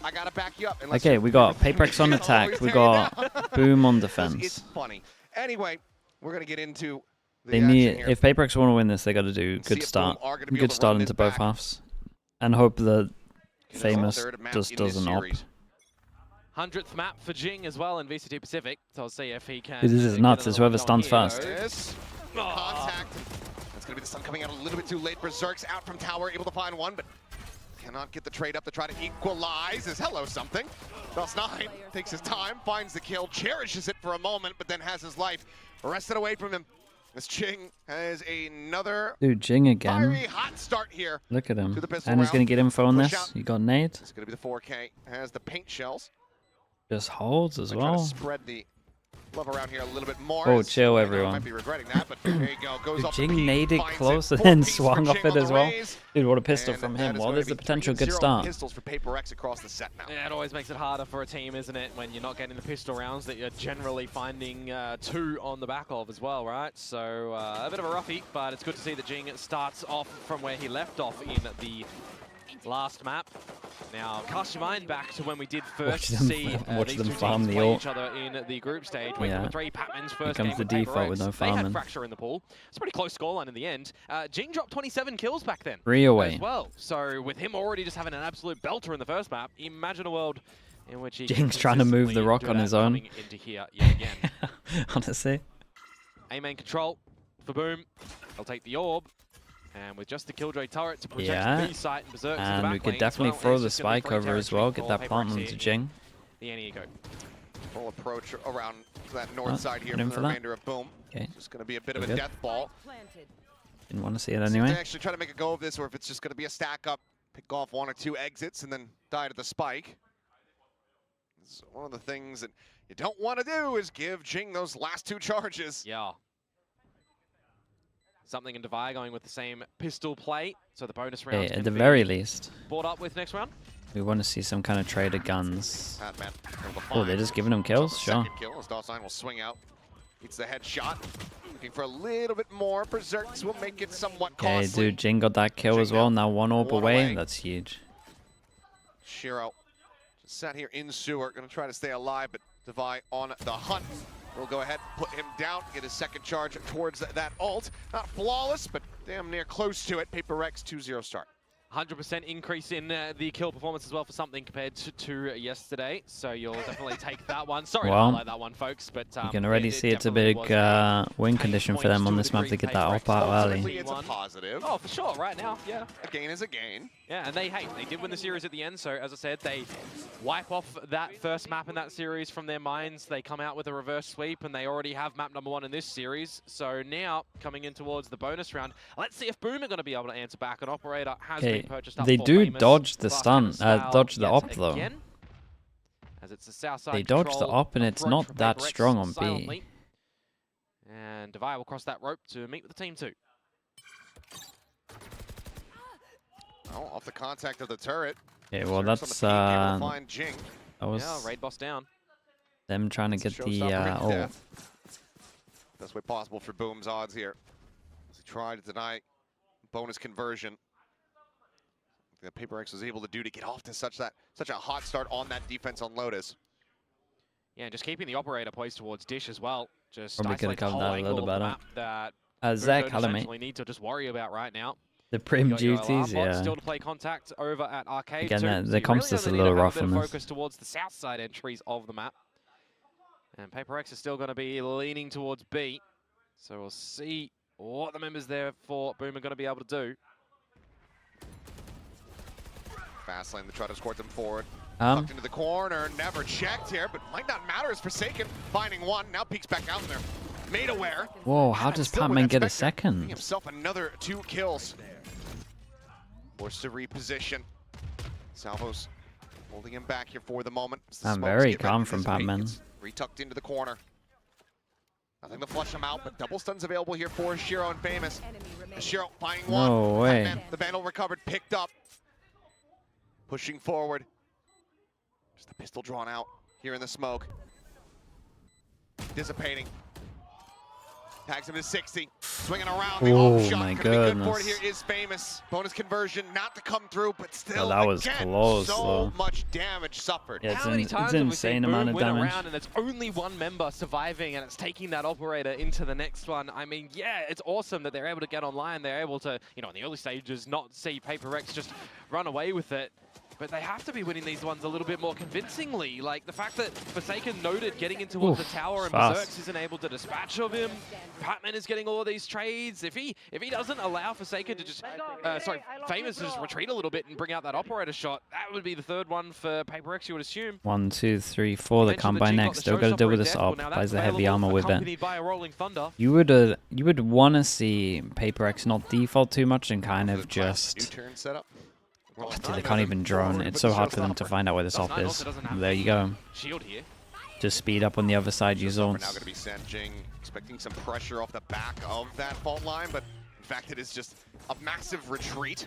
I gotta back you up. Okay, we got PRX on attack. We got Boom on defense. It's funny. Anyway, we're gonna get into They need, if PRX want to win this, they got to do good start. Good start into both halves. And hope the famous just doesn't op. 100th map for Jing as well in VCT Pacific. So I'll see if he can. Dude, this is nuts. It's whoever stuns first. Contact. That's gonna be the stun coming out a little bit too late. Berserk's out from tower, able to find one, but cannot get the trade up to try to equalize. Is hello something. Vells9 takes his time, finds the kill, cherishes it for a moment, but then has his life wrested away from him. As Jing has another Jing again. Fiery hot start here. Look at him. And he's going to get info on this. You got nade. It's going to be the 4K. Has the paint shells. Just holds as well. Spread the love around here a little bit more. Oh, chill, everyone. Might be regretting that, but there you go. Goes up. Jing naded close and then swung off it as well. Dude, what a pistol from him. Well, there's a potential good start. Pistols for PRX across the set now. Yeah, it always makes it harder for a team, isn't it, when you're not getting the pistol rounds that you're generally finding two on the back of as well, right? So a bit of a roughie, but it's good to see that Jing starts off from where he left off in the last map. Now, cast your mind back to when we did first see these two teams play each other in the group stage. Week number 3, Patman's first game with default with no farming. They had Fracture in the pool. It's a pretty close scoreline in the end. Jing dropped 27 kills back then. 3 away. As well. So with him already just having an absolute belter in the first map, imagine a world in which he Jing's trying to move the rock on his own. Into here yet again. Honestly. A main control for Boom. They'll take the orb. And with just the Killjoy turret to protect B site and Berserk to the back we could definitely throw the spike over as well, get that plant onto Jing. The NE Full approach around that north side here for the remainder of Boom. Okay. It's going to be a bit of a death ball. Didn't want to see it anyway. So actually try to make a go of this, or if it's just going to be a stack up, pick off 1 or 2 exits and then die to the spike. It's one of the things that you don't want to do is give Jing those last 2 charges. Yeah. Something in Divide going with the same pistol play, so the bonus rounds at the very least. Brought up with next round. We want to see some kind of trade of guns. Patman, oh, they're just giving him kills? Sure. Kill as Vells9 will swing out. Gets the headshot. Looking for a little bit more. Berserks will make it somewhat costly. Okay, dude, Jing got that kill as well. Now 1 orb away. That's huge. Shiro just sat here in sewer. Going to try to stay alive, but Divide on the hunt. We'll go ahead, put him down, get his second charge towards that ult. Not flawless, but damn near close to it. PRX 2-0 start. 100% increase in the kill performance as well for something compared to yesterday. So you'll definitely take that one. Sorry to highlight that one, folks, but you can already see it's a big win condition for them on this map to get that op out early. It's a positive. Oh, for sure, right now, yeah. A gain is a gain. Yeah, and they did win the series at the end, so as I said, they wipe off that first map in that series from their minds. They come out with a reverse sweep, and they already have map number 1 in this series. So now, coming in towards the bonus round, let's see if Boom are going to be able to answer back. An operator has been purchased up. They do dodge the stun, dodge the op though. As it's the south side they dodge the op, and it's not that strong on B. And Divide will cross that rope to meet with the team 2. Oh, off the contact of the turret. Okay, well that's that was raid boss down. Them trying to get the ult. Best way possible for Boom's odds here. As he tried to deny bonus conversion. That PRX was able to do to get off to such a hot start on that defense on Lotus. Yeah, and just keeping the operator poised towards Dish as well. Just probably could have covered that a little better. That Zach, Hallamate. need to just worry about right now. The prim duties, yeah. Still to play contact over at Arcade. Again, the comp's just a little rough on this. Focus towards the south side entries of the map. And PRX is still going to be leaning towards B. So we'll see what the members there for Boom are going to be able to do. Fast lane to try to escort them forward. Tucked into the corner, never checked here, but might not matter as Forsaken finding one. Now peeks back out there. Made aware. Whoa, how does Patman get a second? Himself another 2 kills. Forced to reposition. Salvo's holding him back here for the moment. I'm very calm from Patman. Retucked into the corner. Nothing to flush him out, but double stuns available here for Shiro and Famous. Shiro finding one. No way. Patman, the Vandal recovered, picked up. Pushing forward. Just the pistol drawn out here in the smoke. Dissipating. Tags him to 60. Swinging around. The Oh off shot. my Gonna be good for it goodness. here is Famous. Bonus conversion not to come through, but still, Oh, that was again, close, so though. much damage suffered. Yeah, How many times it's have we seen insane Boom amount of win damage. around and it's only one member surviving and it's taking that operator into the next one? I mean, yeah, it's awesome that they're able to get online. They're able to, you know, in the early stages, not see PRX just run away with it. But they have to be winning these ones a little bit more convincingly. Like the fact that Forsaken noted getting in towards the tower and fast. Berserks isn't able to dispatch of him. Patman is getting all of these trades. If he doesn't allow Forsaken to just, Famous to just retreat a little bit and bring out that operator shot, that would be the third one for PRX, you would assume. 1, 2, 3, 4 that come by next. Still got to deal with this op. Buys the heavy armor with it. By a rolling thunder. You would want to see PRX not default too much and kind of just. New turn setup. Oh, dude, they can't even drone. It's so hard for them to find out where this op is. There you go. Shield here. Just speed up on the other side, use Now zones. going to be sent. Jing expecting some pressure off the back of that fault line, but in fact it is just a massive retreat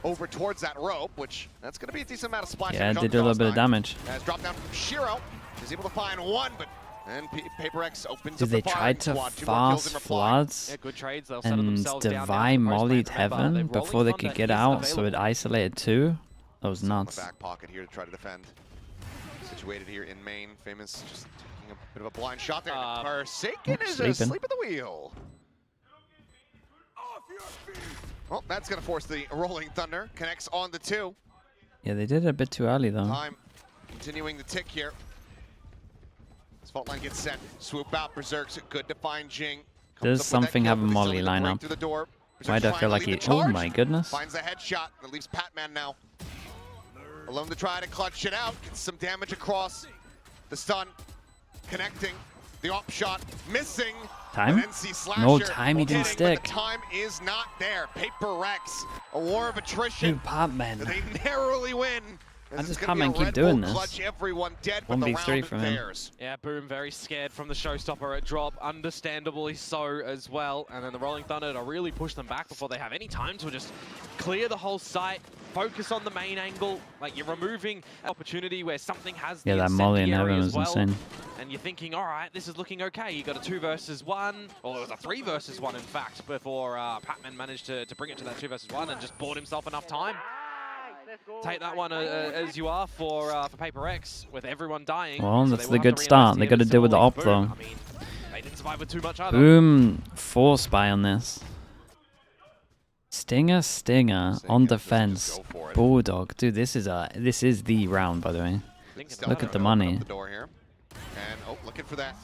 over towards that rope, which that's going to be a decent amount of splash. Yeah, they did a little bit of damage. Has dropped down from Shiro. Is able to find one, but and PRX opens Did up they the try firing to squad. 2 more kills in fast reply. floods Yeah, good trades. They'll settle and themselves down divine now. mollied Remember, heaven the before rolling they could thunder get is out, so it available. isolated 2? That was On the nuts. back pocket here to try to defend. Situated here in main. Famous just taking a bit of a blind shot there. Forsaken is sleeping. asleep at the wheel. Well, that's going to force the rolling thunder. Connects on the 2. Yeah, they did it a bit too early though. Time continuing the tick here. This fault line gets sent. Swoop out. Berserks. Good to find Jing. Does something have a molly lineup? Why do I feel like he... Oh my goodness. Finds the headshot. That leaves Patman now alone to try to clutch it out. Gets some damage across the stun. Connecting. The op shot. Missing. Time? NC Slasher No time, he didn't hitting, stick. But the time is not there. PRX. A war of attrition. Dude, Patman. They narrowly win. How does It's gonna be a Patman keep Red doing Bull this? clutch, everyone dead, but the 1v3 round from him. theirs. Yeah, Boom very scared from the showstopper at drop, understandably so as well. And then the rolling thunder to really push them back before they have any time to just clear the whole site, focus on the main angle. Like you're removing opportunity where something has Yeah, the that molly in incendiary heaven as was well. insane. And you're thinking, all right, this is looking okay. You got a 2 versus 1, or it was a 3 versus 1 in fact, before Patman managed to bring it to that 2 versus 1 and just bought himself enough time. Take that one as you are for PRX, with everyone dying. Well, so that's they the will good have to start. They reinvest got to in deal with the op Boom. though. I mean, they didn't survive with too much either. Boom, 4 spy on this. Stinger on defense. Bulldog, dude, this is the round, by the way. Look at the money. The door here. And looking for that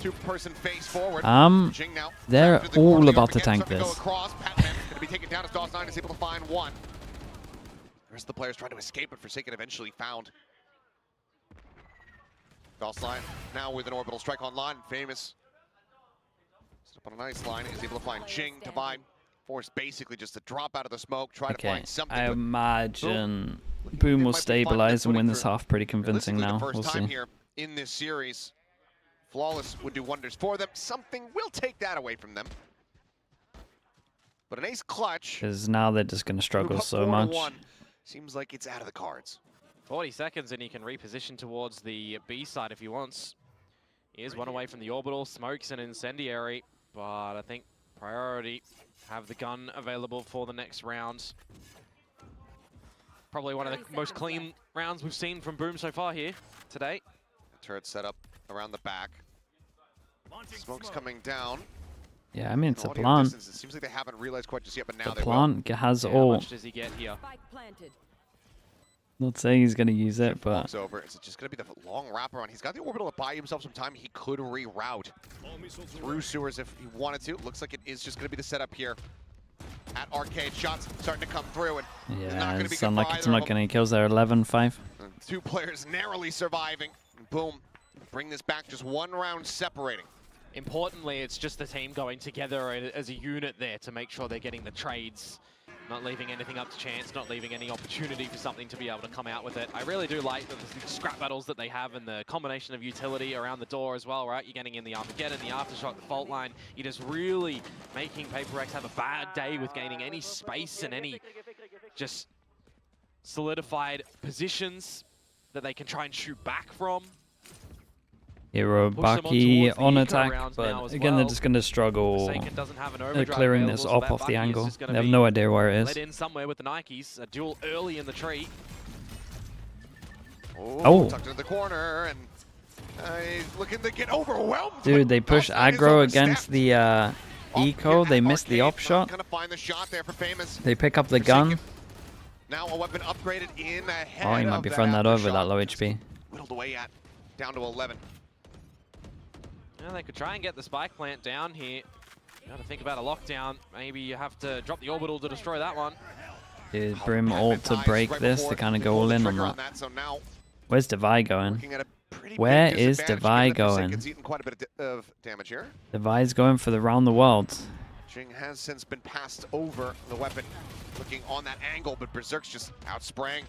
2-person face forward. Jing now They're after the all corner, about to again, tank starting to go this. across. Patman gonna be taken down as DOS9 is able to find 1. The rest of the players trying to escape, but Forsaken eventually found. DOS9 now with an orbital strike online. Famous. Step on a nice line, is able to find Jing to find. Force basically just to drop out of the smoke, try to find something. I imagine Boom will stabilize and win this half pretty convincing now. The We'll first time see. here in this series. Flawless would do wonders for them. Something will take that away from them. But an ace clutch. Because now they're just going to struggle so 4-1. much. Seems like it's out of the cards. 40 seconds and he can reposition towards the B side if he wants. He is 1 away from the orbital, smokes an incendiary, but I think priority, have the gun available for the next round. Probably one of the most clean rounds we've seen from Boom so far here today. Turret set up around the back. Smoke's coming down. Yeah, I mean, it's a Audio plant. distance, it seems like they haven't realized quite just yet, but now The they will. plant has How all. much does he get here? Not saying he's going to use it, but Walks over. Is it just going to be the long wraparound? He's got the orbital to buy himself some time. He could reroute through sewers if he wanted to. Looks like it is just going to be the setup here at Arcade. Shots starting to come through, and it's not yeah, going to it be sounds good like for it's either not of them. going to kills there. 11-5. 2 players narrowly surviving. Boom. Bring this back, just 1 round separating. Importantly, it's just the team going together as a unit there to make sure they're getting the trades, not leaving anything up to chance, not leaving any opportunity for something to be able to come out with it. I really do like the scrap battles that they have and the combination of utility around the door as well, right? You're getting in the Armageddon, the Aftershock, the fault line. You're just really making PRX have a bad day with gaining any space and any just solidified positions that they can try and shoot back from. Hero Baki on attack, but again, they're just going to struggle clearing this off the angle. They have no idea where it is. Let in somewhere with the Nikes, a duel early in the tree. Oh, tucked into the corner, and he's looking to get overwhelmed. Dude, they push aggro against the eco. They missed the op shot. They pick up the gun. Now a weapon upgraded in ahead. Oh, he might be throwing that over that low HP. Whittled away at down to 11. Yeah, they could try and get the spike plant down here. You got to think about a lockdown. Maybe you have to drop the orbital to destroy that one. Is Brim ult to break this to kind of go all in on that? Where's Devi going? Where is Devi going? Devi's going for the round the world. Jing has since been passed over the weapon. Looking on that angle, but Berserk's just outsprang.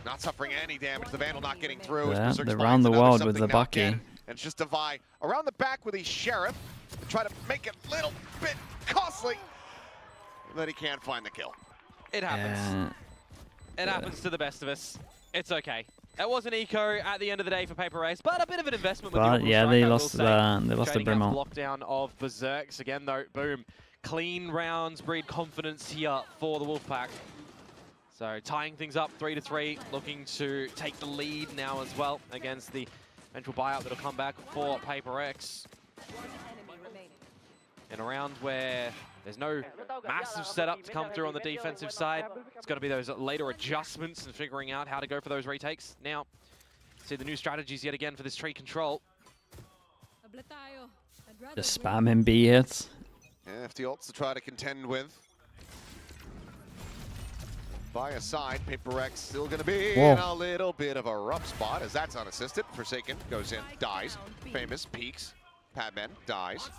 Not suffering any damage. The Vandal not getting through. Yeah, they're around the world with the Bucky. And it's just Devi around the back with the Sheriff to try to make it a little bit costly. But he can't find the kill. It happens. It happens to the best of us. It's okay. It was an eco at the end of the day for PRX, but a bit of an investment with the yeah, strike, they lost the Brim ult. Lockdown of Berserks again though. Boom. Clean rounds breed confidence here for the Wolfpack. So tying things up 3-3, looking to take the lead now as well against the eventual buyout that'll come back for PRX. In a round where there's no massive setup to come through on the defensive side, it's got to be those later adjustments and figuring out how to go for those retakes. Now, see the new strategies yet again for this tree control. Just spam him B hits. Yeah, FT ults to try to contend with. By a side, PRX still going to be in a little bit of a rough spot as that's unassisted. Forsaken goes in, dies. Famous peeks. Padman dies.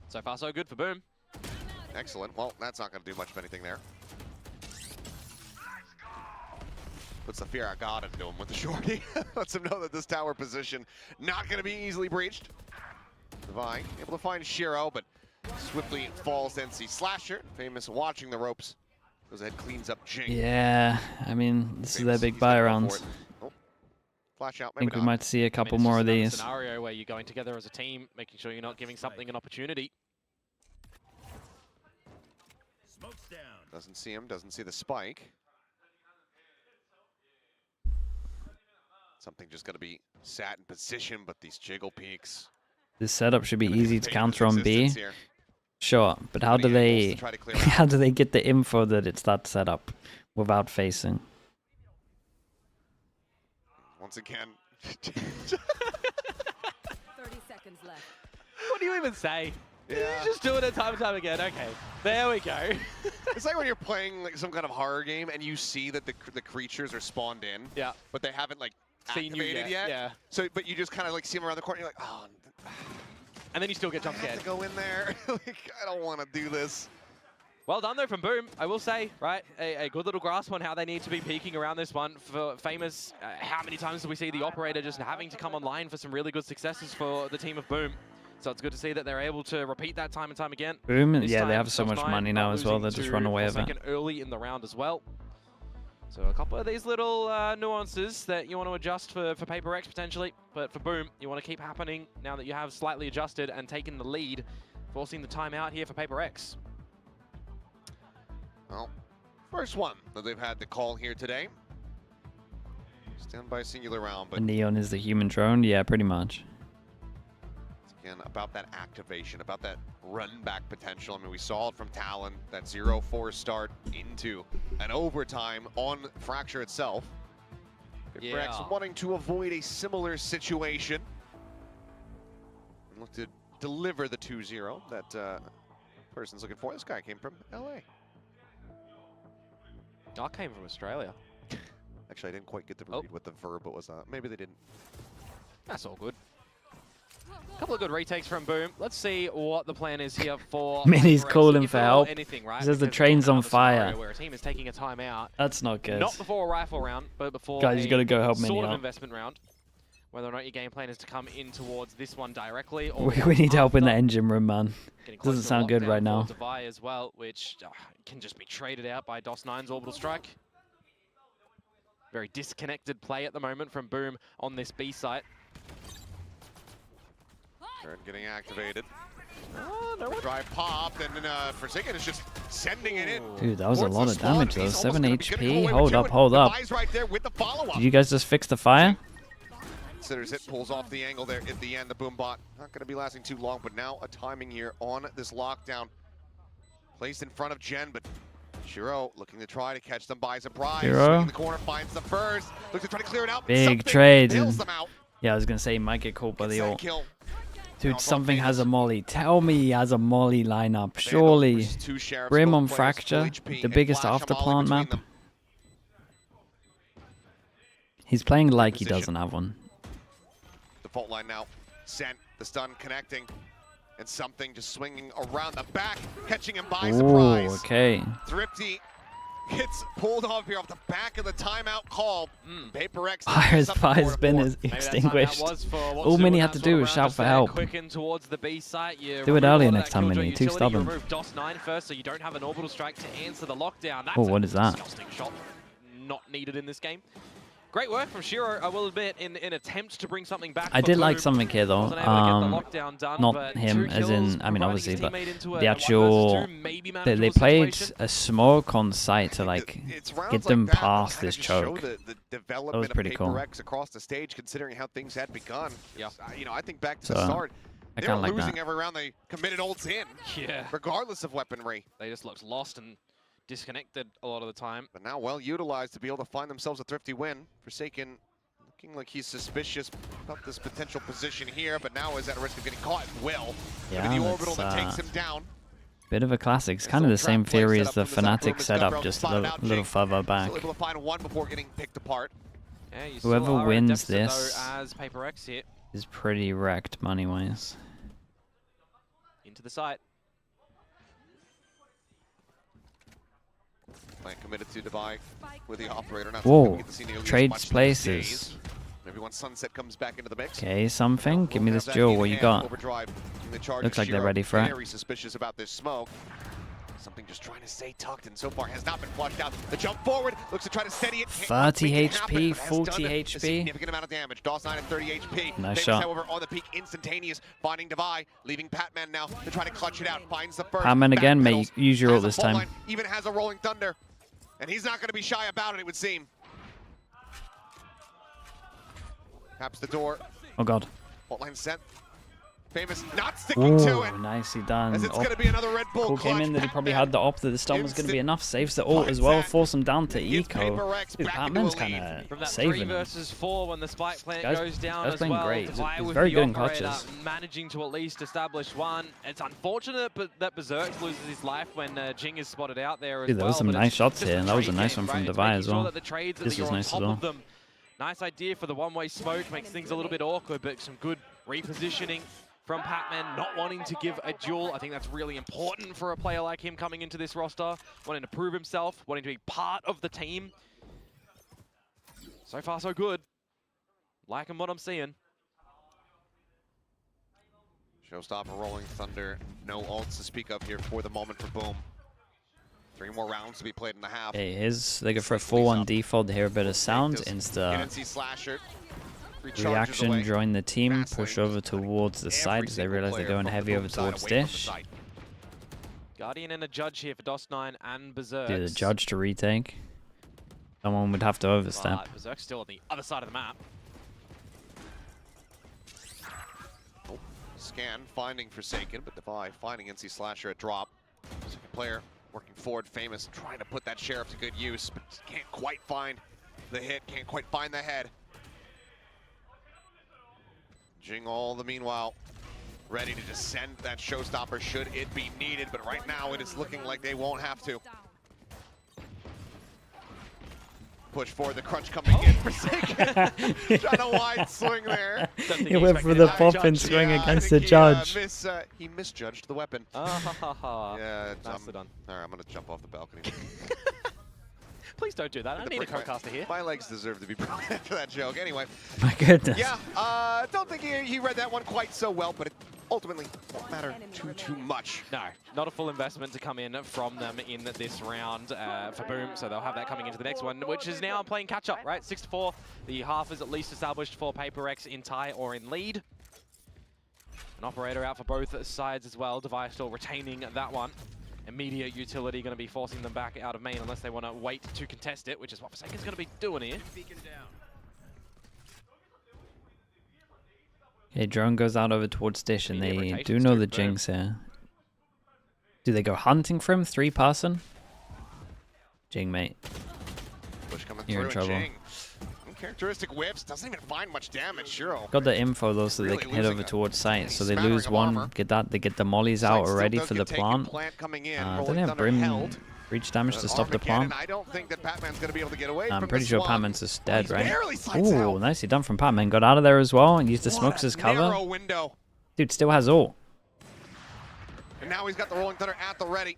So far, so good for Boom. Excellent. Well, that's not going to do much of anything there. Puts the fear of God into him with the shorty. Lets him know that this tower position not going to be easily breached. Devi able to find Shiro, but swiftly falls to NC Slasher. Famous watching the ropes. Goes ahead, cleans up Jing. Yeah, I mean, this is their big buy round. Oh. Flash out, I think we might see a couple more of these. Scenario where you're going together as a team, making sure you're not giving something an opportunity. Doesn't see him, doesn't see the spike. Something just got to be sat in position, but these jiggle peaks. This setup should be easy to counter on B. Sure, but how do they get the info that it's that setup without facing? Once again. 30 seconds left. What do you even say? Yeah. You just do it time and time again. Okay, there we go. It's like when you're playing like some kind of horror game and you see that the creatures are spawned in. Yeah. But they haven't like seen activated yet. Yeah. So, but you just kind of like see them around the corner. You're like, oh. And then you still get jump scared. I have to go in there. Like, I don't want to do this. Well done though from Boom, I will say, right? A good little grasp on how they need to be peeking around this one. For Famous, how many times do we see the operator just having to come online for some really good successes for the team of Boom? So it's good to see that they're able to repeat that time and time again. Boom, yeah, they have so much money now as well, they just run away with it. Early in the round as well. So a couple of these little nuances that you want to adjust for PRX potentially, but for Boom, you want to keep happening now that you have slightly adjusted and taken the lead, forcing the timeout here for PRX. Well, first one that they've had to call here today. Stand by singular round, but the Neon is the human drone, yeah, pretty much. Again, about that activation, about that run-back potential. I mean, we saw it from Talon, that 0-4 start into an overtime on Fracture itself. PRX wanting to avoid a similar situation. And look to deliver the 2-0 that person's looking for. This guy came from LA. I came from Australia. Actually, I didn't quite get to read what the verb was. Maybe they didn't. That's all good. A couple of good retakes from Boom. Let's see what the plan is here for. Minnie's calling for help. Anything, right? He says the train's on fire. Where a team is taking a timeout. That's not good. Not before a rifle round, but before guys, you gotta go help Minnie sort of out. investment round. Whether or not your game plan is to come in towards this one directly, or we need help in the engine room, man. Doesn't sound good right now. Devi as well, which can just be traded out by DOS9's orbital strike. Very disconnected play at the moment from Boom on this B site. Turret getting activated. Drive popped, and then Forsaken is just sending it in. Dude, that was a lot of damage though. 7 HP. Hold up, hold up. Right there with the Did you guys just fix the fire? Considers it, pulls off the angle there at the end. The boom bot not going to be lasting too long, but now a timing here on this lockdown. Placed in front of Gen, but Shiro looking to try to catch them by surprise. Shiro in the corner, finds the first. Looks to try to clear it out. Big trade. Them out. Yeah, I was gonna say he might get caught by the ult. Kill. Dude, something has a molly. Tell me he has a molly lineup. Surely. Brim on Fracture, the biggest afterplant map. He's playing like he doesn't have one. Default line now. Sent. The stun connecting. And something just swinging around the back, catching him by surprise. Okay. Thrifty gets pulled off here off the back of the timeout call. PRX. Fire's been extinguished. All Mini had to do was shout for help. Do it earlier next time, Mini. Too stubborn. DOS9 first, so you don't have an orbital strike to answer the lockdown. That's what is that? Disgusting shot. Not needed in this game. Great work from Shiro, I will admit, in attempt to bring something back. I did like something here though. Not him, as in, I mean, obviously, but the actual. They played a smoke on site to like get them past this choke. That was pretty cool. Across the stage, considering how things had begun. Yeah. You know, I think back to the start. I They were like losing that. every round they committed ults in. Yeah. Regardless of weaponry. They just looked lost and disconnected a lot of the time. But now well utilized to be able to find themselves a thrifty win. Forsaken looking like he's suspicious about this potential position here, but now is at risk of getting caught and will. Yeah, the orbital that takes him down. Bit of a classic. It's kind of the same theory as the Fnatic setup, just a little further back. Still able to find one before getting picked apart. Yeah, whoever wins this as PRX here. Is pretty wrecked money-wise. Into the site. Committed to Dubai with the operator. Not whoa, trades places. Maybe once Sunset comes back into the mix. Okay, something. Give me this jewel. What you got? Looks like they're ready for it. Very suspicious about this smoke. Something just trying to stay tucked, and so far has not been flushed out. The jump forward looks to try to steady it. 30 HP, 40 HP. Significant amount of damage. DOS9 at 30 HP. Nice shot. However, on the peak, instantaneous, finding Devi, leaving Patman now to try to clutch it out. Finds the first. Patman again, mate. Use your ult this time. Even has a rolling thunder. And he's not going to be shy about it, it would seem. Taps the door. Oh, God. Fault line sent. Famous not sticking to it. Nicely done. As it's going to be another Red Bull clutch. Came in that he probably had the op that the stun was going to be enough. Saves the ult as well. Force him down to eco. Dude, Patman's kind of saving him. 3 versus 4 when the spike plant goes down as playing well. great. He's very good in clutches. Managing to at least establish one. It's unfortunate but that Berserk loses his life when Jing is spotted out there as well. Dude, there was some nice shots here, and that was a nice one from Devi as well. This was nice as well. Nice idea for the one-way smoke. Makes things a little bit awkward, but some good repositioning from Patman, not wanting to give a duel. I think that's really important for a player like him coming into this roster, wanting to prove himself, wanting to be part of the team. So far, so good. Liking what I'm seeing. Showstopper, Rolling Thunder, no ults to speak of here for the moment for Boom. 3 more rounds to be played in the half. Hey, they go for a full on default to hear a bit of sound. Insta reaction, join the team, push over towards the side as they realize they're going heavy over towards Dish. Guardian and a Judge here for DOS9 and Berserk. Do the Judge to retake. Someone would have to overstep. Berserk's still on the other side of the map. Oh, scan, finding Forsaken, but Devi finding NC Slasher at drop. Second player working forward, Famous, trying to put that Sheriff to good use, but can't quite find the hit, can't quite find the head. Jing all the meanwhile ready to descend that Showstopper should it be needed, but right now it is looking like they won't have to. Push forward, the crunch coming in. Forsaken trying a wide swing there. He went for the pop and swing against the Judge. He misjudged the weapon. Yeah, nicely done. All right, I'm going to jump off the balcony. Please don't do that. I need a co-caster here. My legs deserve to be broken after that joke. Anyway. My goodness. Yeah, don't think he read that one quite so well, but it ultimately won't matter too much. No, not a full investment to come in from them in this round for Boom, so they'll have that coming into the next one, which is now playing catch-up, right? 6-4. The half is at least established for PRX in tie or in lead. An operator out for both sides as well. Device still retaining that one. Immediate utility going to be forcing them back out of main unless they want to wait to contest it, which is what Forsaken's going to be doing here. Okay, drone goes out over towards Dish, and they do know the Jinx here. Do they go hunting for him? 3-person? Jing, mate. Push coming You're in trouble. Characteristic whips, doesn't even find much damage, Shiro. Got the info though, so they can head over towards site. So they lose one, get that, they get the mollies out already for the plant. Don't have Brim breach damage to stop the plant. I don't think that Patman's gonna be able to get away. I'm pretty sure Patman's just dead, right? Ooh, nicely done from Patman. Got out of there as well and used the smokes as cover. Dude still has ult. And now he's got the Rolling Thunder at the ready.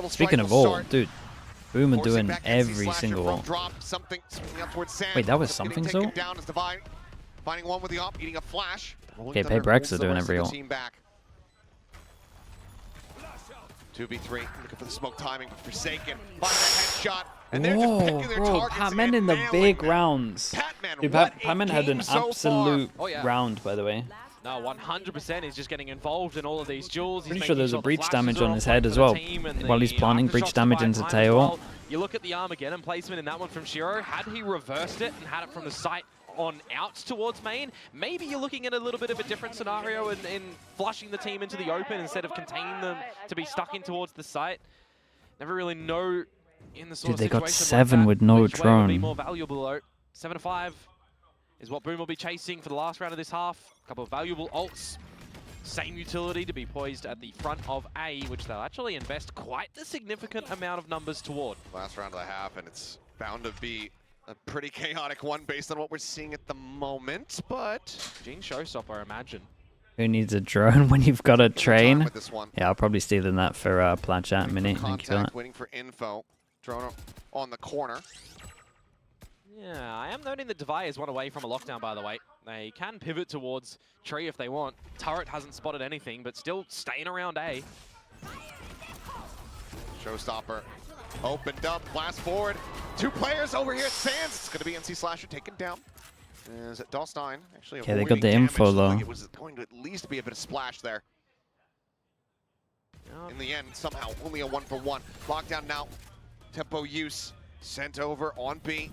Speaking of ult, dude. Boomer doing every single ult. Wait, that was something's ult? Finding one with the op, eating a flash. Okay, PRX are doing every ult. 2v3, looking for the smoke timing, Forsaken. Find that headshot. And they're just picking their targets. Patman in the big rounds. Dude, Patman had an absolute round, by the way. No, 100%. He's just getting involved in all of these duels. Pretty sure there's a breach damage on his head as well. While he's planting breach damage into tail. You look at the Armageddon placement in that one from Shiro. Had he reversed it and had it from the site on out towards main, maybe you're looking at a little bit of a different scenario in flushing the team into the open instead of containing them to be stuck in towards the site. Never really know in the sort of situation. They got 7 with no drone. Be more valuable though. 7-5 is what Boom will be chasing for the last round of this half. A couple of valuable ults. Same utility to be poised at the front of A, which they'll actually invest quite a significant amount of numbers toward. Last round of the half, and it's bound to be a pretty chaotic one based on what we're seeing at the moment, but... Gene Showstopper, I imagine. Who needs a drone when you've got a train? Yeah, I'll probably steal in that for Platchat Mini. Thank you for that. Waiting for info. Drone on the corner. Yeah, I am noting that Devi is one away from a lockdown, by the way. They can pivot towards Tree if they want. Turret hasn't spotted anything, but still staying around A. Showstopper opened up, blast forward. 2 players over here at Sands. It's going to be NC Slasher taken down. Is it DOS9? Actually, okay, they got the info though. Like it was going to at least be a bit of splash there. Yep. In the end, somehow only a 1-for-1. Lockdown now. Tempo use sent over on B.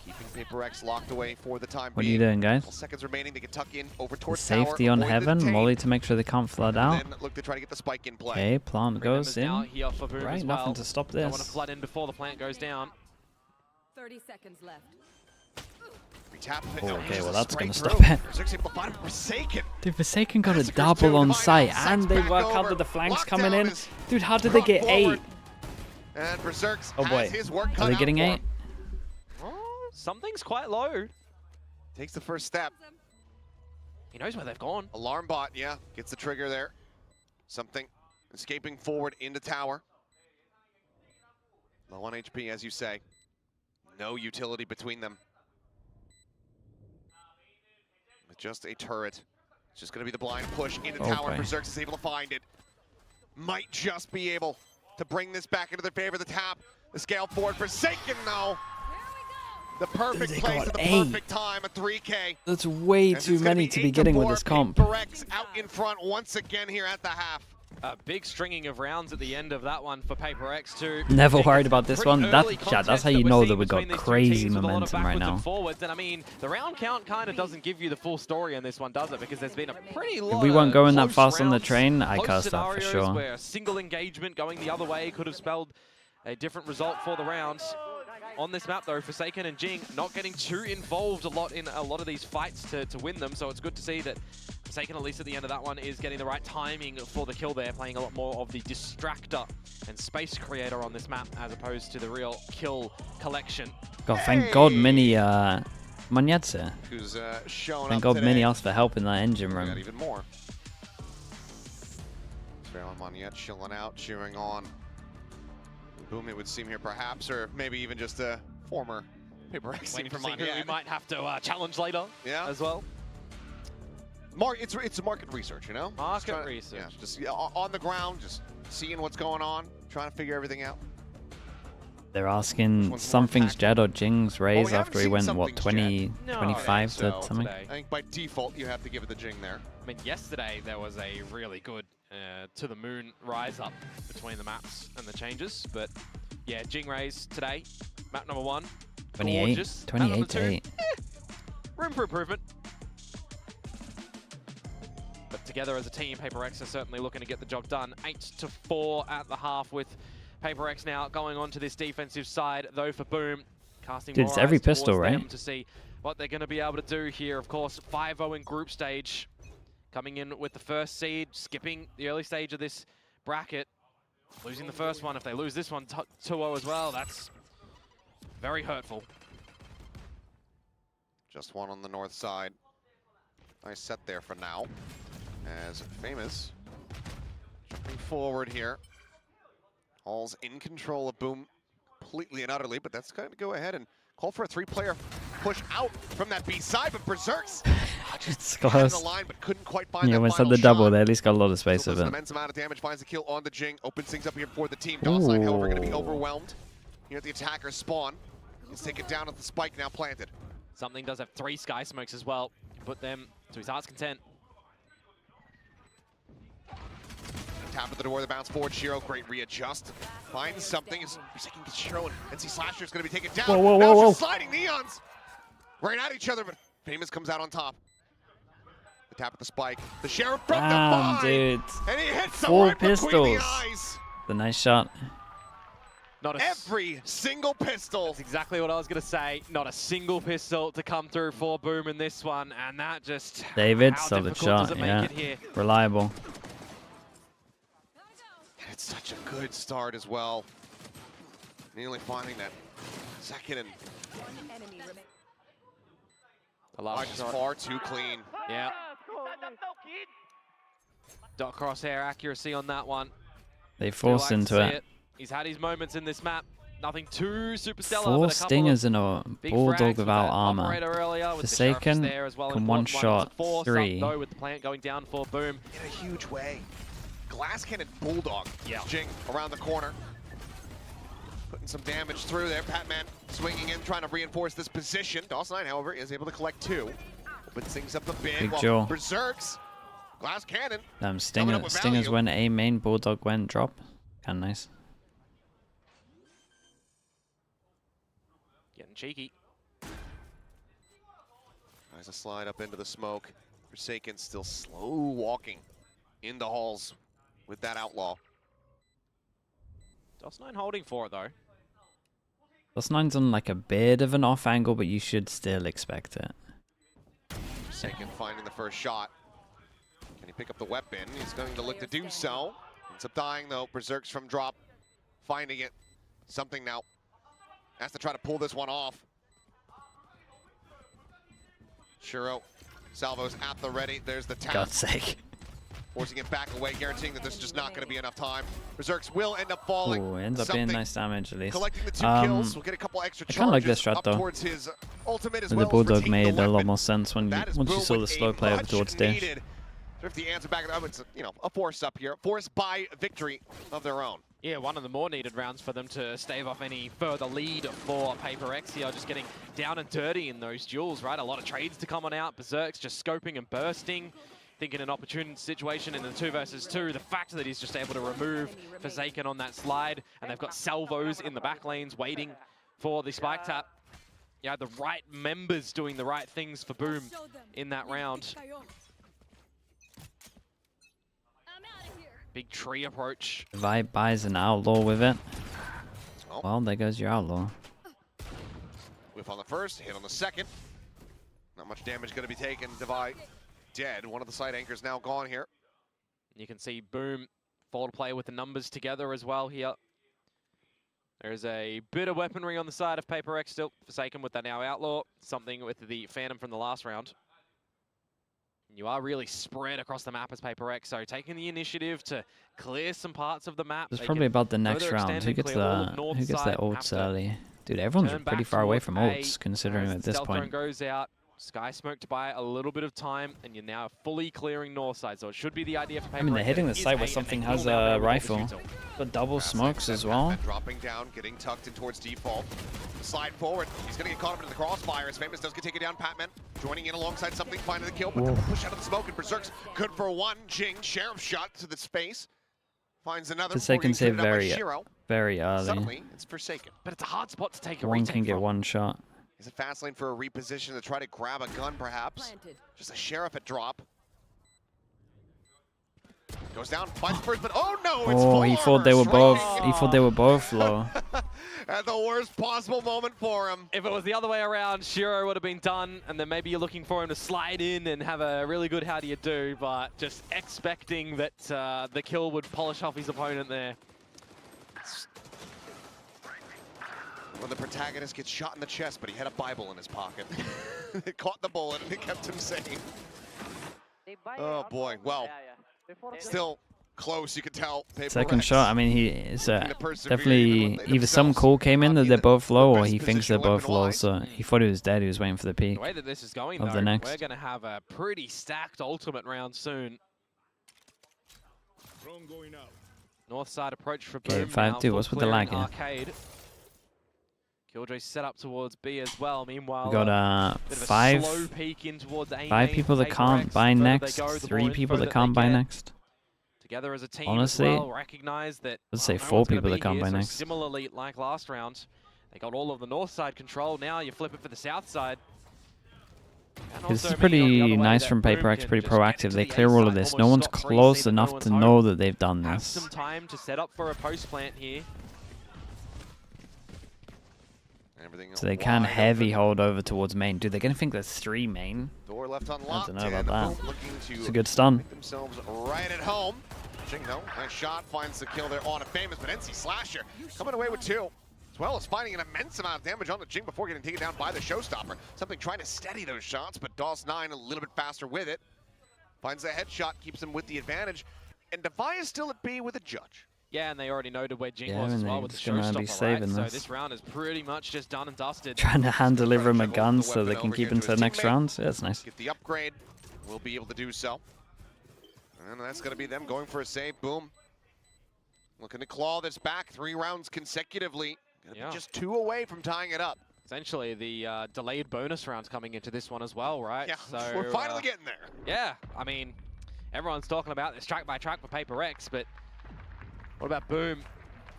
Keeping PRX locked away for the time being. What are you doing, guys? Seconds remaining. They can tuck in over towards safety on Heaven. Molly to make sure they can't flood out. Then look to try to get the spike in play. Okay, plant goes in. Right, nothing to stop this. Don't want to flood in before the plant goes down. 30 seconds left. Oh, okay, well that's gonna stop it. Dude, Forsaken got a double on site, and they work out with the flanks coming in. Dude, how did they get 8? And Berserk's oh boy, are they getting 8? Something's quite low. Takes the first step. He knows where they've gone. Alarm bot, yeah, gets the trigger there. Something escaping forward into tower. Low on HP, as you say. No utility between them. With just a turret. It's just going to be the blind push into tower. Berserk is able to find it. Might just be able to bring this back into their favor. The tap, the scale forward. Forsaken, though. The perfect place at the perfect time, a 3K. That's way too many to be getting with this comp. PRX out in front once again here at the half. A big stringing of rounds at the end of that one for PRX too. Never worried about this one. That's how you know that we got crazy momentum right now. Forwards. And I mean, the round count kind of doesn't give you the full story on this one, does it? Because there's been a pretty lot. If we weren't going that fast on the train, I cursed that for sure. Where a single engagement going the other way could have spelled a different result for the rounds. On this map though, Forsaken and Jing not getting too involved a lot in a lot of these fights to win them, so it's good to see that Forsaken, at least at the end of that one, is getting the right timing for the kill there, playing a lot more of the distractor and space creator on this map as opposed to the real kill collection. God, thank God Mini Manyetse. Who's shown thank God Mini asked for help in that engine room. Even more. Trail Manyet chilling out, cheering on. Boom, it would seem here perhaps, or maybe even just a former PRX team from Manyet. We might have to challenge later as well. It's market research, you know? Market research. Yeah, just on the ground, just seeing what's going on, trying to figure everything out. They're asking something's Jed or Jing's raise after he went, what, 20, 25 to something? I think by default you have to give it the Jing there. I mean, yesterday there was a really good to the moon rise up between the maps and the changes, but yeah, Jing raise today, map number 1. 28, 28 to 8. Room for improvement. But together as a team, PRX are certainly looking to get the job done. 8-4 at the half, with PRX now going on to this defensive side, though, for Boom. Casting Dude, more it's every eyes pistol, towards them right? to see what they're going to be able to do here. Of course, 5-0 in group stage. Coming in with the first seed, skipping the early stage of this bracket. Losing the first one. If they lose this one, 2-0 as well, that's very hurtful. Just one on the north side. Nice set there for now. As Famous jumping forward here. All's in control of Boom completely and utterly, but that's going to go ahead and call for a 3-player push out from that B side, but Berserks It's had close. the line, but couldn't quite find Yeah, that when said final the double, shot. they at least got a lot of space Still of does an it. immense amount of damage, finds the kill on the Jing, opens things up here for the team. Dawson, however, going to be overwhelmed here at the attacker's spawn. He's taken down at the spike, now planted. Something does have 3 Sky Smokes as well. Put them to his heart's content. Tap at the door, the bounce forward. Shiro, great readjust. Finds something. Is forsaking Shiro, and NC Slasher is going to be taken down. Whoa, whoa, now whoa, it's just sliding Neons. Right at each other, but Famous comes out on top. The tap at the spike. The Sheriff broke the bind, dude. and he hits him 4 right between the pistols. eyes. The nice shot. Not a Every single pistol. That's exactly what I was going to say. Not a single pistol to come through for Boom in this one, and that just... David, how solid difficult does shot, it make yeah. it here? Reliable. It's such a good start as well. Nearly finding that second and The last just shot. far too clean. Yeah. Dot crosshair accuracy on that one. They Do forced like to into see it. He's had his moments in this map. Nothing too super stellar. 4 but a couple stingers of in a big bulldog frags with without that armor. operator earlier, with the Sheriff Forsaken there as well. can Important one-shot It's a force 3. Up, though, with the plant going down for Boom. In a huge way. Glass Cannon Bulldog. Yeah. Jing around the corner. Putting some damage through there. Patman swinging in, trying to reinforce this position. Dawson, however, is able to collect 2. Opens things up a bit. Big While jaw. Berserks. Glass Cannon. Stingers value. when a main bulldog went drop. Kinda nice. Getting cheeky. Tries to slide up into the smoke. Forsaken still slow walking in the halls with that outlaw. Dawson holding for it, though. +9's on like a bit of an off angle, but you should still expect it. Forsaken finding the first shot. Can he pick up the weapon? He's going to look to do so. Ends up dying though. Berserks from drop. Finding it. Something now. Has to try to pull this one off. Shiro. Salvo's at the ready. There's the tap. God's sake. Forcing it back away, guaranteeing that there's just not going to be enough time. Berserks will end up falling. Ooh, ends up being nice damage at least. Collecting the 2 kills, we'll get a couple extra I kind of like this charges strat up though. towards his ultimate as The well as bulldog retain made the a lot weapon. more sense when That is once you Boom saw the with slow a play over much towards Dish. needed Thrifty answer back. It's, you know, a force up here. Force by victory of their own. Yeah, one of the more needed rounds for them to stave off any further lead for PRX here. Just getting down and dirty in those duels, right? A lot of trades to come on out. Berserk's just scoping and bursting. Thinking an opportune situation in the 2 versus 2. The fact that he's just able to remove Forsaken on that slide, and they've got salvos in the back lanes waiting for the spike tap. Yeah, the right members doing the right things for Boom in that round. Big tree approach. Vibe buys an outlaw with it. Oh. Well, there goes your outlaw. Whiff on the first, hit on the second. Not much damage going to be taken. Devi dead. One of the side anchors now gone here. You can see Boom fall to play with the numbers together as well here. There's a bit of weaponry on the side of PRX still. Forsaken with that now outlaw. Something with the Phantom from the last round. You are really spread across the map as PRX, so taking the initiative to clear some parts of the map. It's probably about the next round. Who gets their ults early? Dude, everyone's pretty far away from ults, considering at this point. Goes out. Sky Smoke to buy a little bit of time, and you're now fully clearing north side. So it should be the idea for PRX. I mean, they're hitting the site where something has a rifle. But double smokes as well. Dropping down, getting tucked in towards default. Slide forward. He's going to get caught up into the crossfire. As Famous does get taken down. Patman joining in alongside something, finding the kill, but then the push out of the smoke. And Berserk's good for one. Jing, Sheriff shot to the space. Finds another. Forsaken save very early. Suddenly, it's Forsaken. But it's a hard spot to take a One retake can get from. one shot. Is it fast lane for a reposition to try to grab a gun, perhaps? Planted. Just a Sheriff at drop. Goes down, finds first, but oh no, it's Oh, he thought they were both. He thought they were both low. At the worst possible moment for him. If it was the other way around, Shiro would have been done, and then maybe you're looking for him to slide in and have a really good how do you do, but just expecting that the kill would polish off his opponent there. When the protagonist gets shot in the chest, but he had a Bible in his pocket. It caught the bullet and it kept him sane. Oh boy, well, still close, you can tell. Second shot, I mean, he is definitely either some call came in that they're both low or he thinks they're both low, so he thought he was dead, he was waiting for the peak. The way that this is going, of though, the next. we're going to have a pretty stacked ultimate round soon. North side approach for Boom. 5-2, what's with the lag here? Arcade. Killjoy set up towards B as well. Meanwhile, We got bit of a five slow peek in towards A five main people that for can't PRX. buy The further they next, go, the 3 more people info that can't buy they get. next. Together as a team Honestly, as well, recognize that let's say no 4 one's gonna people be that can't here, buy so next. Similarly, like last round, they got all of the north side control. Now you flip it for the south side. And This also is maybe on the pretty other way nice that from Boom PRX, can pretty just get proactive. into They the clear A all of side, this. almost No one's stop free, close see that enough no to one's know home. that they've done Have this. some time to set up for a post plant here. So they can heavy hold over towards main. Dude, they're going to think there's 3 main. Door left unlocked. I don't know about that. Looking to It's a good stun. make themselves right at home. Jingo, nice shot, finds the kill there on a Famous, but NC Slasher coming away with 2. As well as finding an immense amount of damage on the Jing before getting taken down by the Showstopper. Something trying to steady those shots, but DOS9 a little bit faster with it. Finds the headshot, keeps him with the advantage. And Devi is still at B with a judge. Yeah, and they already noted where Jing Yeah, was as and well they're with the just gonna be Showstopper, saving right? So this. this round is pretty much just done and dusted. Trying to hand deliver him a Juggle gun the so they weapon can over keep here into to the his next teammate. round. Yeah, that's nice. Get the upgrade, will be able to do so. And that's going to be them going for a save. Boom. Looking to claw this back 3 rounds consecutively. Gonna be just 2 away from tying it up. Essentially, the delayed bonus rounds coming into this one as well, right? Yeah, so, we're finally getting there. Yeah, I mean, everyone's talking about this track by track for PRX, but what about Boom?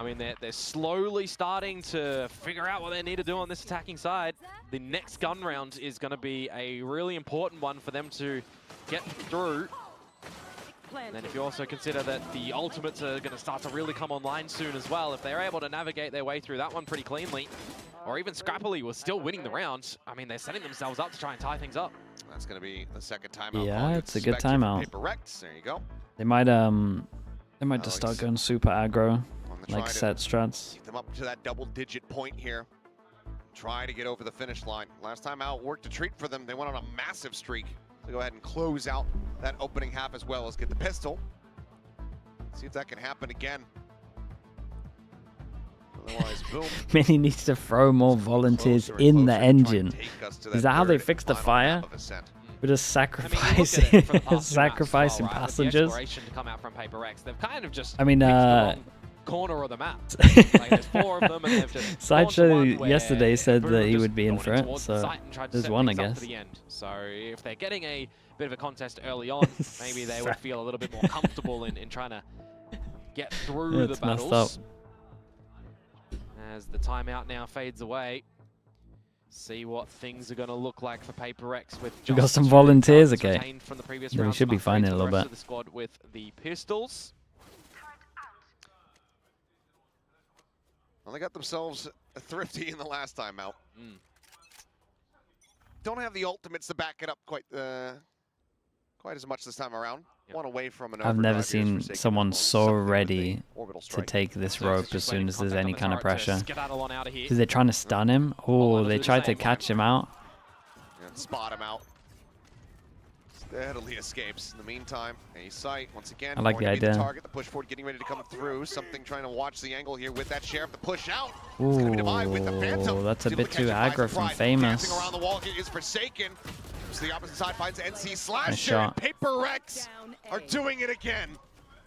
I mean, they're slowly starting to figure out what they need to do on this attacking side. The next gun round is going to be a really important one for them to get through. And then if you also consider that the ultimates are going to start to really come online soon as well, if they're able to navigate their way through that one pretty cleanly, or even scrappily was still winning the round, I mean, they're setting themselves up to try and tie things up. That's going to be the second timeout. Yeah, it's a good timeout. PRX, there you go. They might just start going super aggro, like set strats. Get them up to that double-digit point here. Try to get over the finish line. Last time out worked a treat for them. They went on a massive streak. So go ahead and close out that opening half as well as get the pistol. See if that can happen again. Otherwise, boom. Mini needs to throw more volunteers in the engine. Is that how they fix the fire? We're just sacrificing, sacrificing passengers. To come out from PRX. They've kind of just I mean, corner of the map. Like, there's 4 of them, and they've just Sideshow yesterday said that he would be in for it, so there's one, I guess. So if they're getting a bit of a contest early on, maybe they would feel a little bit more comfortable in trying to get through the battles. As the timeout now fades away, see what things are going to look like for PRX with We got some volunteers, okay. From the previous Yeah, we should be fine in a little bit. The squad with the pistols. Well, they got themselves a thrifty in the last time out. Don't have the ultimates to back it up quite as much this time around. One away from an I've never seen someone so ready to take this rope as soon as there's any kind of pressure. Because they're trying to stun him. Oh, they tried to catch him out. And spot him out. Steadily escapes. In the meantime, a sight once again. I like the idea. Target, the push forward getting ready to come through. Something trying to watch the angle here with that Sheriff. The push out. Ooh, that's a bit too aggro from Famous. Dancing around the wall is Forsaken. Jumps to the opposite side, finds NC Slasher. Nice shot. PRX are doing it again.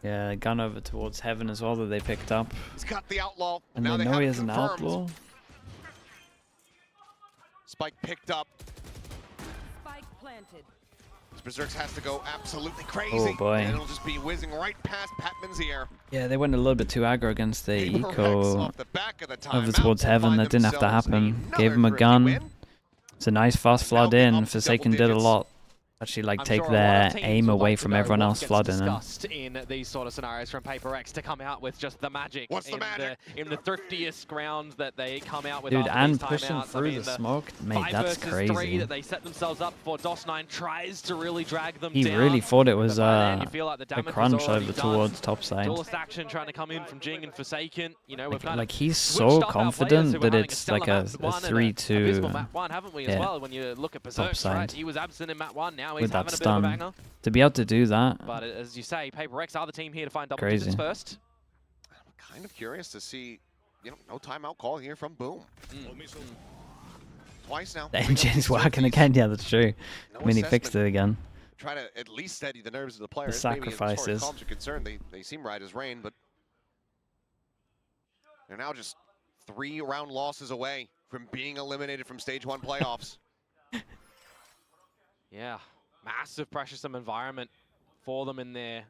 Yeah, gun over towards Heaven as well that they picked up. He's got the outlaw. And now they they know have he it has an confirmed. outlaw. Spike picked up. Spike planted. Berserks has to go absolutely crazy. Oh boy. And it'll just be whizzing right past Patman's ear. Yeah, they went a little bit too aggro against the PRX eco off the back of the over timeout towards will Heaven. find That didn't have to themselves happen. another Gave him a thrifty gun. win. It's a nice fast flood Now in. up to Forsaken double did a digits. lot. Actually, like, I'm take sure a lot their of teams aim would away like to from know everyone what else gets flooding in. discussed in these sort of scenarios from PRX to come out with just the magic. What's the magic? In the thriftiest ground that they come out with. Dude, after and these pushing timeouts. through the smoke, mate, 5 that's versus crazy. 3 that they set themselves up for. DOS9 tries to really drag them He down. really thought it was But by then you a feel like the damage was crunch already over done. towards top side. Duelist action trying to come in from Jing and Forsaken. You know, we've kind Like of he's switched so up our players confident who were that having it's stellar like a map 1 and 3-2. abysmal map 1, haven't we, as yeah, well? When you look at Berserks, side. right? He was absent in map 1, now he's with having that a bit of a stun. banger. To be able to do that, But as you say, PRX are the team here to find double Crazy. digits first. I'm kind of curious to see, you know, no timeout call here from Boom. Twice now. the engine's working again. Yeah, that's true. No I mean, he assessment. fixed it again. Try to at least steady the nerves of the players. sacrifices. Maybe as far as comms are concerned, they seem right as rain, but they're now just 3 round losses away from being eliminated from Stage 1 playoffs. Yeah, massive pressuresome environment for them in their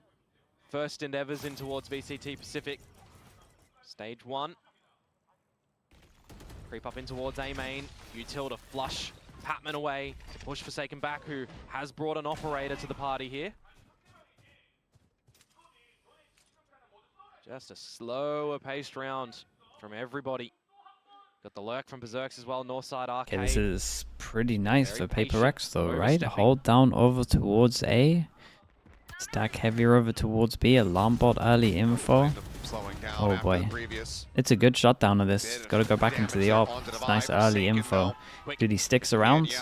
first endeavors in towards VCT Pacific. Stage 1. Creep up in towards A main. Util to flush Patman away, to push Forsaken back, who has brought an operator to the party here. Just a slower paced round from everybody. Got the lurk from Berserks as well, north side arcade. Okay, this is pretty nice Very for patient, PRX though, right? overstepping. Hold down over towards A. Stack heavier over towards B. Alarm bot early info. Slowing down Oh after boy. the previous It's a good shutdown of this. bit Got to of go back into the damage op. onto the It's nice vibe. early Forsaken, info. though. Quick. Dude, he sticks around. Yeah,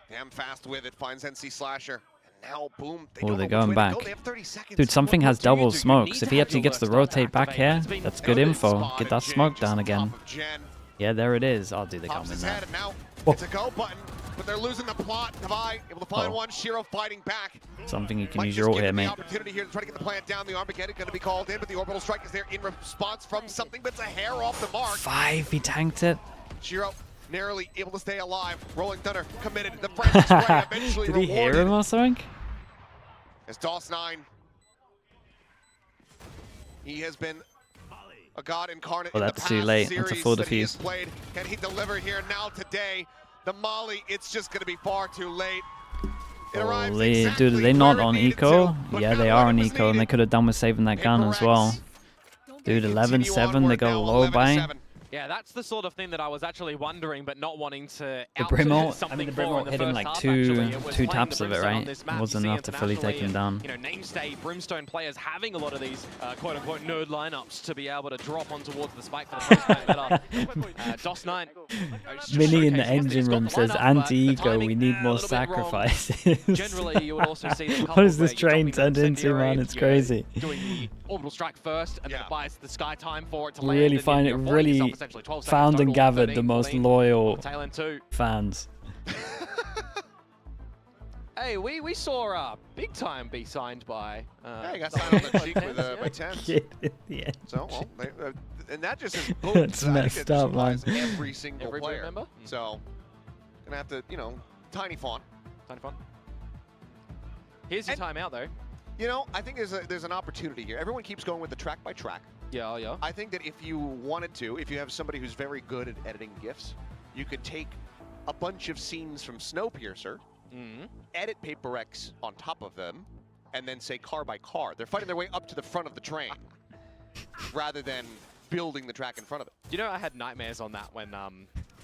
damn fast with it, finds NC Slasher. And now, Boom, they Oh, don't they're know which going way to go. back. They have 30 seconds. Dude, something What has do you double do? You smokes. need If to he have actually your gets the lurk start to rotate back activate. here, It's been that's good Good info. spotted. Get that Jing smoke just down off again. of Jen. Yeah, there it is. Oh, dude, they got Pops him in his there. head, and now Oh. it's a go button, but they're losing the plot. Navi able to find Oh. one. Shiro fighting back. Something you can Might use just your ult give here, him the mate. opportunity here to try to get the plant down. The Armageddon going to be called in, but the orbital strike is there in response from something, but it's a hair off the mark. 5, he tanked it. Shiro narrowly able to stay alive. Rolling Thunder committed. The frantic spray eventually Did he rewarded. hear him or something? As DOS9, he has been a god incarnate Oh, in the that's past too late. series That's a full that he has defuse. played. Can he deliver here now today? The Molly, it's just going to be far too late. It arrives Holy, exactly dude, are they not where it on needed eco? to, but Yeah, not they when are it on was eco, and they needed. could have done with saving that gun as well. Dude, Continue 11-7, they onward go now, low by. 11-7. Yeah, that's the sort of thing that I was actually wondering, but not wanting to The out Brimalt, something I mean, the for in Brimalt the hit him first like half, two actually. It was playing taps the of it, Brimstone on right? this It map. wasn't You see enough to fully take him internationally, down. You know, name-state Brimstone players having a lot of these quote-unquote nerd lineups to be able to drop on towards the spike for the first time better. DOS9. Minnie in the engine room says, anti-eco, we need more sacrifices. Generally, you would also see the What is this couple where train you're dropping turned into, incendiary, man? It's you're crazy. Doing the orbital strike first, and then Yeah. it buys the sky time for it to land. Really and find it you're avoiding really yourself essentially 12 seconds found and total, gathered 13, the most 14, loyal tail end 2. fans. Hey, we saw Big Time be signed by. Yeah, he got signed on the cheek with by 10. Kid in the end. So, well, and that just is boom. That's So I think messed it just up, man. applies every single Every player. member? So, gonna have to, you know, tiny font. Tiny fun. Here's your timeout, though. You know, I think there's an opportunity here. Everyone keeps going with the track by track. Yeah, yeah. I think that if you wanted to, if you have somebody who's very good at editing GIFs, you could take a bunch of scenes from Snowpiercer, edit PRX on top of them, and then say car by car. They're fighting their way up to the front of the train, rather than building the track in front of it. You know, I had nightmares on that when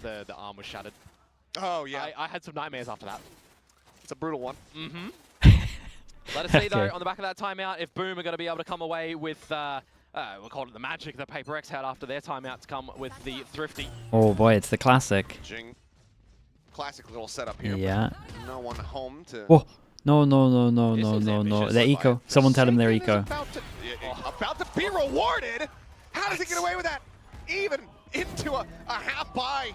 the arm was shattered. Oh, yeah. I had some nightmares after that. It's a brutal one. Let us see, though, Okay. on the back of that timeout, if Boom are going to be able to come away with, we'll call it the magic that PRX had after their timeout to come with the Thrifty. Oh boy, it's the classic. Jing. Classic little setup here. Yeah. but No one home to... Oh, no, no, no, no, This no, is no, no. ambitious. They're eco. Someone tell them they're eco. About to be rewarded. How does he get away with that? Even into a half buy.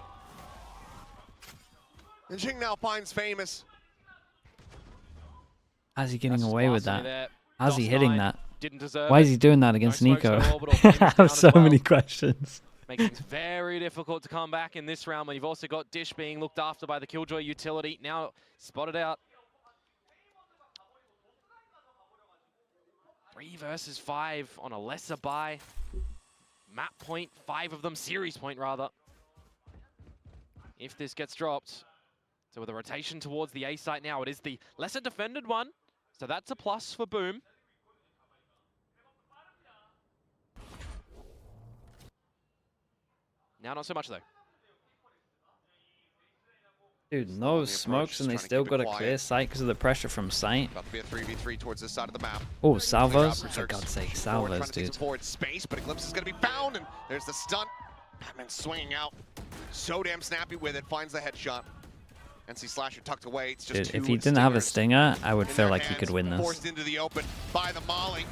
And Jing now finds Famous. How's he getting away with that? How's he hitting that? Didn't deserve Why is he doing that against Nico? I have so many questions. Making things very difficult to come back in this round when you've also got Dish being looked after by the Killjoy utility. Now spotted out. 3 versus 5 on a lesser buy. Map point, 5 of them, series point rather. If this gets dropped. So with a rotation towards the A site now, it is the lesser defended one. So that's a plus for Boom. Now not so much though. Dude, no smokes and they still got a clear sight because of the pressure from sight. About to be a 3v3 towards this side of the map. Oh, salvos! For God's sake, salvos, dude. Forward space, but a glimpse is going to be found, and there's the stunt. Batman swinging out, so damn snappy with it, finds the headshot. NC Slasher tucked away. It's just dude, if he didn't have a stinger, I would feel like he could win this. Forced into the open by the Molly,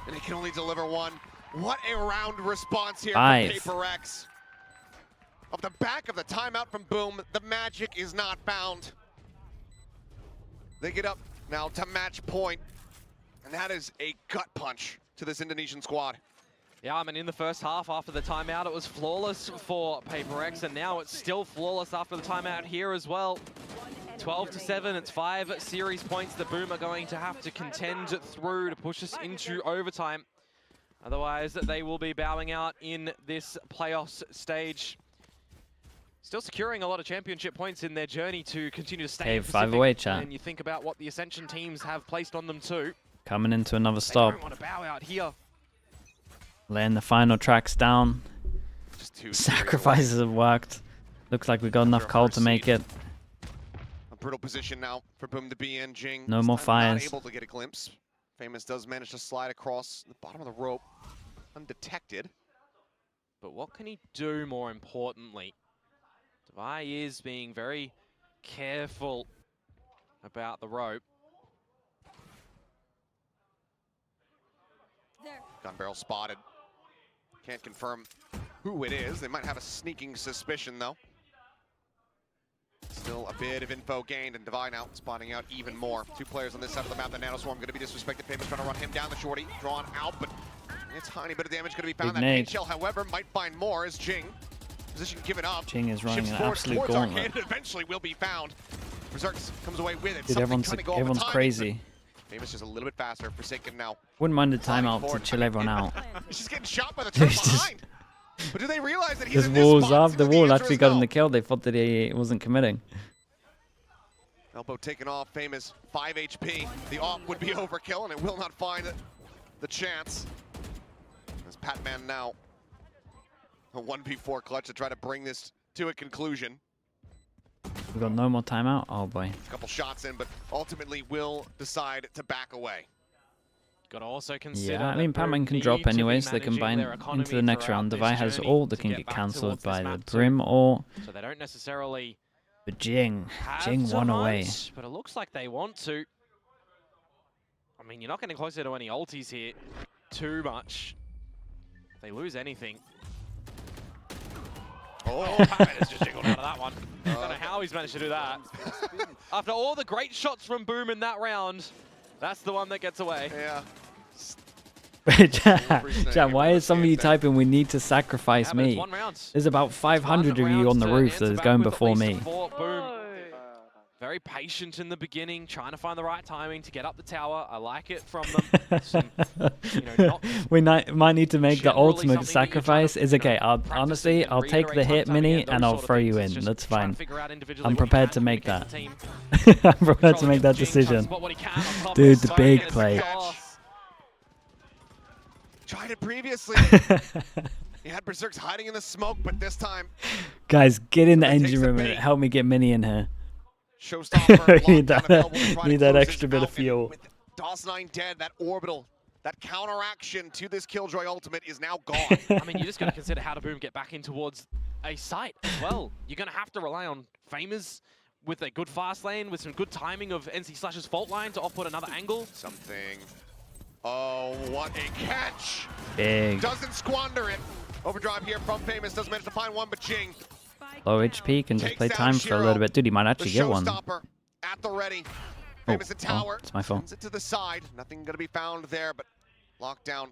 and he can only deliver one. What a round response here from PRX. Off the back of the timeout from Boom, the magic is not found. They get up now to match point, and that is a gut punch to this Indonesian squad. Yeah, I mean, in the first half after the timeout, it was flawless for PRX, and now it's still flawless after the timeout here as well. 12-7, it's 5 series points that Boom are going to have to contend through to push us into overtime. Otherwise, they will be bowing out in this playoffs stage. Still securing a lot of championship points in their journey to continue to stay in Pacific. 5 away, chat. And you think about what the Ascension teams have placed on them too. Coming into another stop. They don't want to bow out here. Laying the final tracks down. Just 2 sacrifices have worked. Looks like we got enough coal to make it. A brutal position now for Boom to be in. Jing no more fires. Not able to get a glimpse. Famous does manage to slide across the bottom of the rope undetected. But what can he do more importantly? Devi is being very careful about the rope. Gun barrel spotted. Can't confirm who it is. They might have a sneaking suspicion though. Still a bit of info gained, and Devi now spotting out even more. 2 players on this side of the map. The Nanoswarm going to be disrespected. Famous trying to run him down. The shorty drawn out, but a tiny bit of damage going to be found. That nade shell, however, might find more as Jing. Position given up. Jing is running an absolute gauntlet. Eventually will be found. Berserks comes away with it. Dude, everyone's crazy. Famous just a little bit faster. Forsaken now. Wouldn't mind the timeout to chill everyone out. He's just getting shot by the turret behind. But do they realize that he's in this walls off the wall actually got him the kill. They thought that he wasn't committing. Elbow taken off. Famous 5 HP. The off would be overkill, and it will not find the chance. As Patman now a 1v4 clutch to try to bring this to a conclusion. We got no more timeout. Oh boy. A couple shots in, but ultimately will decide to back away. Got to also consider. Yeah, I mean, Patman can drop anyways. They combine into the next round. Devi has ult that can get cancelled by the Brim or. So they don't necessarily. But Jing 1 away. But it looks like they want to. I mean, you're not getting closer to any ultis here too much. If they lose anything. Oh, Patman has just jiggled out of that one. I don't know how he's managed to do that. After all the great shots from Boom in that round, that's the one that gets away. Yeah. Chat, why is somebody typing, we need to sacrifice me? There's about 500 of you on the roof that is going before me. Boom. Very patient in the beginning, trying to find the right timing to get up the tower. I like it from them. Some, we might need to make the ultimate sacrifice. It's okay. Honestly, I'll take the hit mini and I'll throw you in. That's fine. I'm prepared to make that. I'm prepared to make that decision. Dude, the big play. Tried it previously. He had Berserks hiding in the smoke, but this time. Guys, get in the engine room and help me get Mini in here. Showstopper. need that extra bit of fuel. With DOS9 dead, that orbital, that counteraction to this Killjoy ultimate is now gone. I mean, you just got to consider how to Boom get back in towards a site as well. You're going to have to rely on Famers with a good fast lane, with some good timing of NC Slash's fault line to off-put another angle. Something. Oh, what a catch! Big. Doesn't squander it. Overdrive here from Famous, doesn't manage to find one, but Jing. Low HP, can just play time for a little bit. Dude, he might actually get one. At the ready. Famous in tower. It's my fault. Sends it to the side. Nothing gonna be found there, but lockdown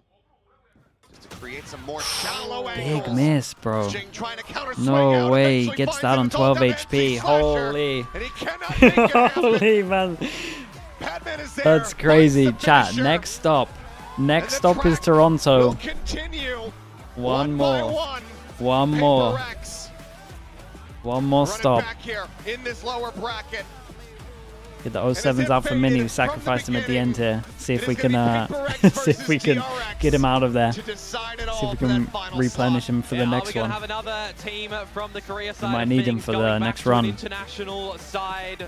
just to create some more shallow angles. Big miss, bro. Jing trying to counter swing No out, way. eventually Gets finds that him. on It's all 12 down to HP. MC Slasher, Holy. and he cannot make it happen. Holy, man. Padman is there, That's crazy. finds the Chat, finisher, next stop. Next and stop the is track will Toronto. continue. One by more. one. One more. PRX One more running stop. back here in this lower bracket. Get the 07s out for Mini. Sacrifice him at the end here. See if we can see if we can get him out of there. To decide it See all if we for can that final replenish slot. him for the next one. Have another team from the Korea side might of need him things for the going back next to an run. international side.